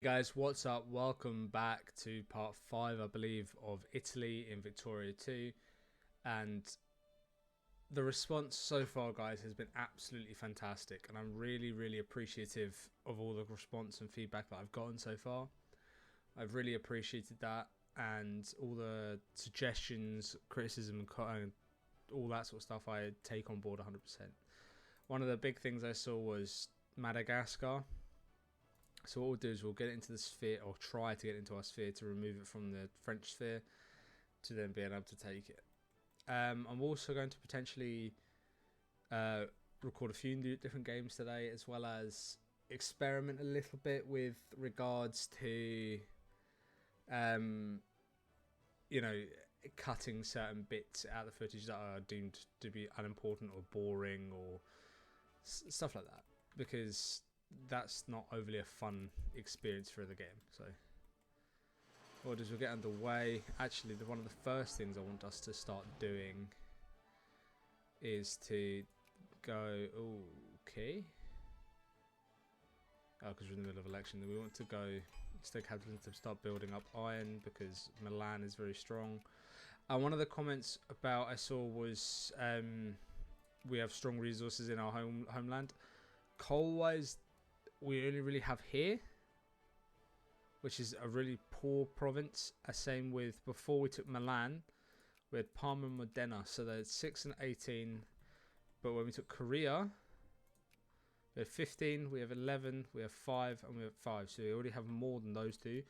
Guys, what's up? Welcome back to part 5, I believe, of Italy in Victoria 2. And the response so far, guys, has been absolutely fantastic. And I'm really appreciative of all the response and feedback that I've gotten so far. I've really appreciated that. And all the suggestions, criticism, and all that sort of stuff I take on board 100%. One of the big things I saw was Madagascar. So what we'll do is we'll get it into the sphere, or try to get it into our sphere to remove it from the French sphere, to then being able to take it. I'm also going to potentially record a few different games today, as well as experiment a little bit with regards to, you know, cutting certain bits out of the footage that are deemed to be unimportant or boring or stuff like that, because that's not overly a fun experience for the game. So what as we'll get underway, actually one of the first things I want us to start doing is to go, okay, because we're in the middle of election, we want to go instead of having to start building up iron, because Milan is very strong. And one of the comments I saw was we have strong resources in our homeland. Coal wise, we only really have here, which is a really poor province. Same with before we took Milan, we had Parma and Modena, so they're 6 and 18. But when we took Korea, we had 15, we have 11, we have 5, and we have 5. So we already have more than those two.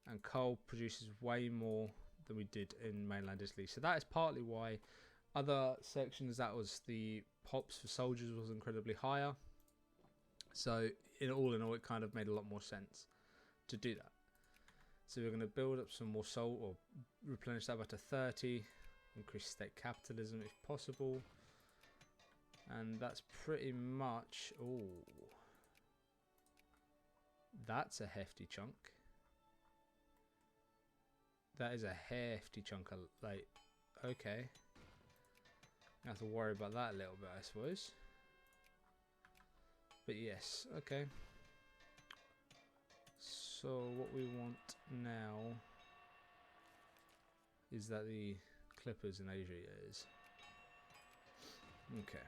And coal produces way more than we did in mainland Italy. So that is partly why other sections, that was the pops for soldiers was incredibly higher. So in all, it kind of made a lot more sense to do that. So we're going to build up some more salt, or replenish that back to 30, increase state capitalism if possible. And that's pretty much, that's a hefty chunk. That is a hefty chunk of, okay. I have to worry about that a little bit, I suppose. But yes, okay. So what we want now is that the Clippers in Asia is. Okay.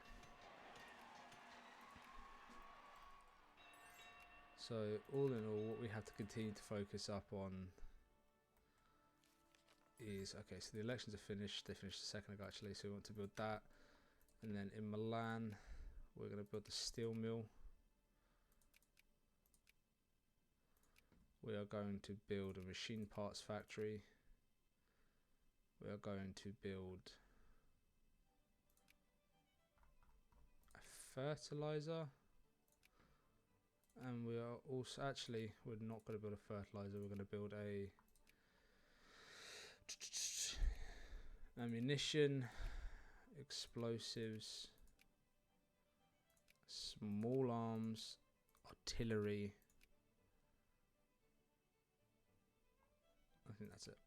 So all in all, what we have to continue to focus up on is, okay, so the elections are finished. They finished a second ago actually, so we want to build that. And then in Milan, we're going to build the steel mill. We are going to build a machine parts factory. We are going to build a fertilizer. And we are also, actually, we're not going to build a fertilizer. We're going to build a ammunition, explosives, small arms, artillery. I think that's it.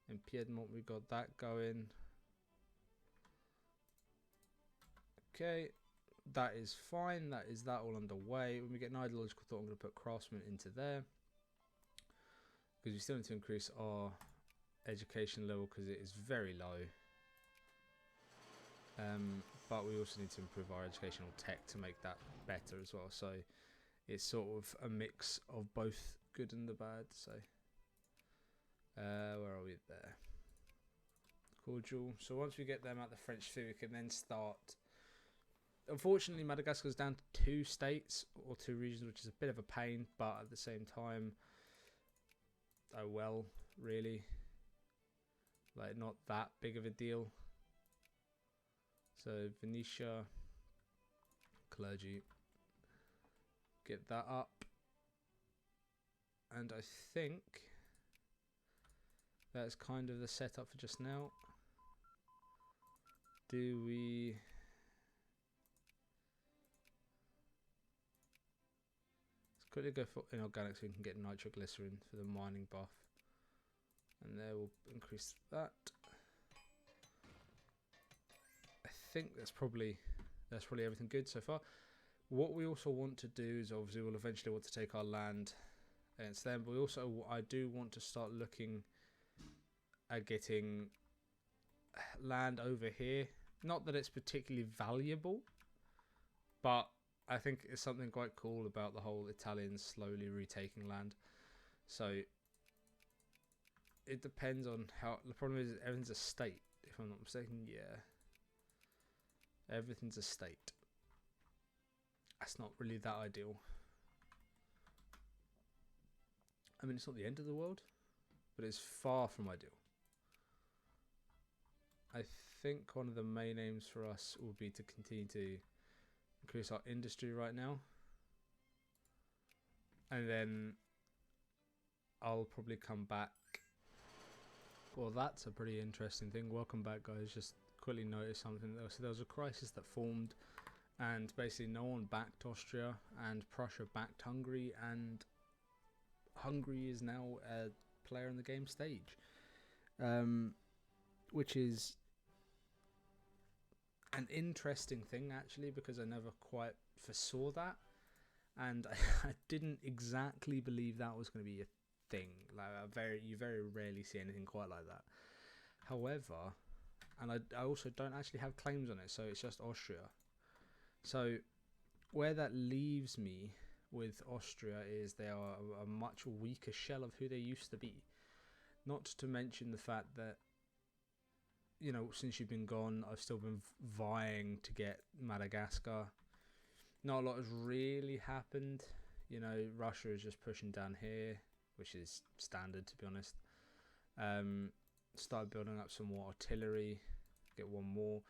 In Piedmont, we got that going. Okay, that is fine. That is that all underway. When we get an ideological thought, I'm going to put craftsmen into there, because we still need to increase our education level, because it is very low. But we also need to improve our educational tech to make that better as well. So it's sort of a mix of both good and the bad. So where are we there? Cordial. So once we get them out the French sphere, we can then start. Unfortunately, Madagascar's down to 2 states or 2 regions, which is a bit of a pain, but at the same time, oh well, really, like not that big of a deal. So Venetia, clergy, get that up, and I think that's kind of the setup for just now. Do we? Let's quickly go for inorganic so we can get nitroglycerin for the mining buff, and there we'll increase that. I think that's probably everything good so far. What we also want to do is obviously we'll eventually want to take our land against them, but we also, I do want to start looking at getting land over here. Not that it's particularly valuable, but I think it's something quite cool about the whole Italians slowly retaking land. So it depends on how. The problem is everything's a state, if I'm not mistaken. Yeah, everything's a state. That's not really that ideal. I mean, it's not the end of the world, but it's far from ideal. I think one of the main aims for us will be to continue to increase our industry right now. And then I'll probably come back. Well, that's a pretty interesting thing. Welcome back, guys. Just quickly noticed something. So there was a crisis that formed, and basically no one backed Austria, and Prussia backed Hungary, and Hungary is now a player in the game stage, which is an interesting thing actually, because I never quite foresaw that, and I didn't exactly believe that was going to be a thing. Like you very rarely see anything quite like that. However, and I also don't actually have claims on it, so it's just Austria. So where that leaves me with Austria is they are a much weaker shell of who they used to be. Not to mention the fact that, you know, since you've been gone, I've still been vying to get Madagascar. Not a lot has really happened. You know, Russia is just pushing down here, which is standard, to be honest. Started building up some more artillery, get one more.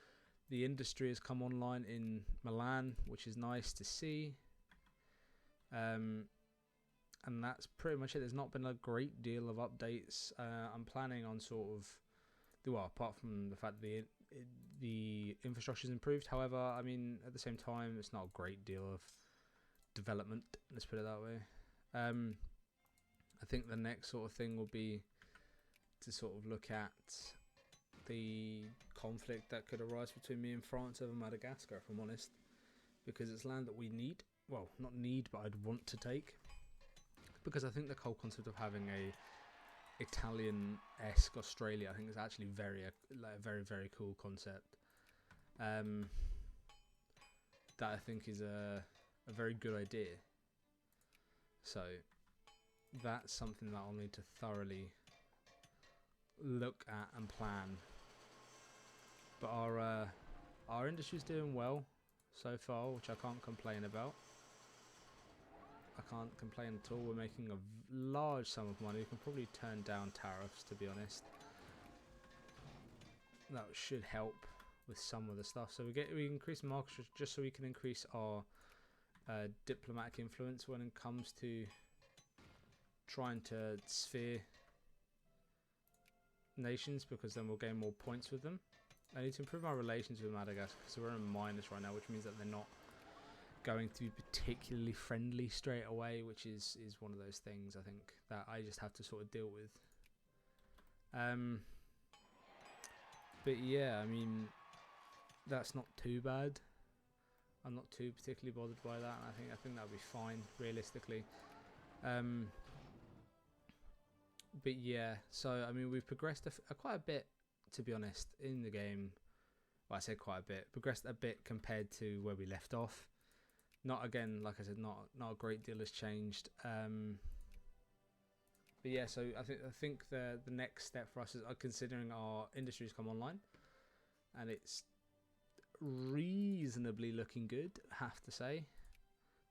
The industry has come online in Milan, which is nice to see. And that's pretty much it. There's not been a great deal of updates. I'm planning on sort of, well, apart from the fact that the infrastructure is improved. However, I mean, at the same time, it's not a great deal of development. Let's put it that way. I think the next sort of thing will be to sort of look at the conflict that could arise between me and France over Madagascar, if I'm honest, because it's land that we need. Well, not need, but I'd want to take, because I think the whole concept of having a Italian-esque Australia, I think is actually a very cool concept. That I think is a very good idea. So that's something that I'll need to thoroughly look at and plan. But our industry's doing well so far, which I can't complain about. I can't complain at all. We're making a large sum of money. We can probably turn down tariffs, to be honest. That should help with some of the stuff. So we increase market just so we can increase our diplomatic influence when it comes to trying to sphere nations, because then we'll gain more points with them. I need to improve my relations with Madagascar, because we're in minus right now, which means that they're not going to be particularly friendly straight away, which is one of those things I think that I just have to sort of deal with. But yeah, I mean, that's not too bad. I'm not too particularly bothered by that. I think that'll be fine realistically. But yeah, so I mean, we've progressed quite a bit, to be honest, in the game. Well, I say quite a bit. Progressed a bit compared to where we left off. Not, again, like I said, not a great deal has changed. But yeah, so I think the next step for us is considering our industries come online, and it's reasonably looking good, I have to say.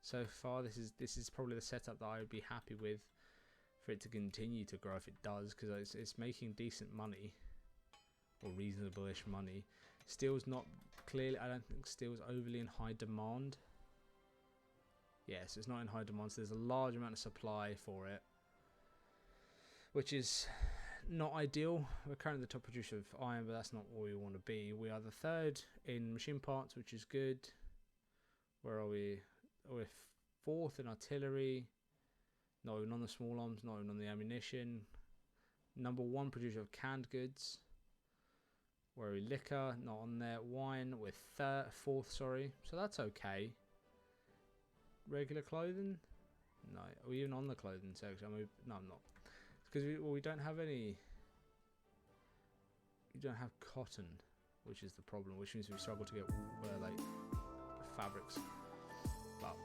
So far, this is probably the setup that I would be happy with for it to continue to grow if it does, because it's making decent money, or reasonable-ish money. Steel's not clearly, I don't think steel's overly in high demand. Yes, it's not in high demand, so there's a large amount of supply for it, which is not ideal. We're currently the top producer of iron, but that's not where we want to be. We are the third in machine parts, which is good. Where are we? We're fourth in artillery. Not even on the small arms, not even on the ammunition. Number one producer of canned goods. Where are we? Liquor, not on there. Wine, we're fourth, sorry. So that's okay. regular clothing? No. Are we even on the clothing section? No, I'm not. Because we don't have any. We don't have cotton, which is the problem, which means we struggle to get like fabrics. But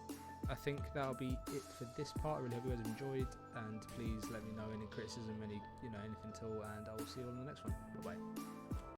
I think that'll be it for this part. I really hope you guys enjoyed, and please let me know any criticism, anything at all, and I will see you all in the next one. Bye bye.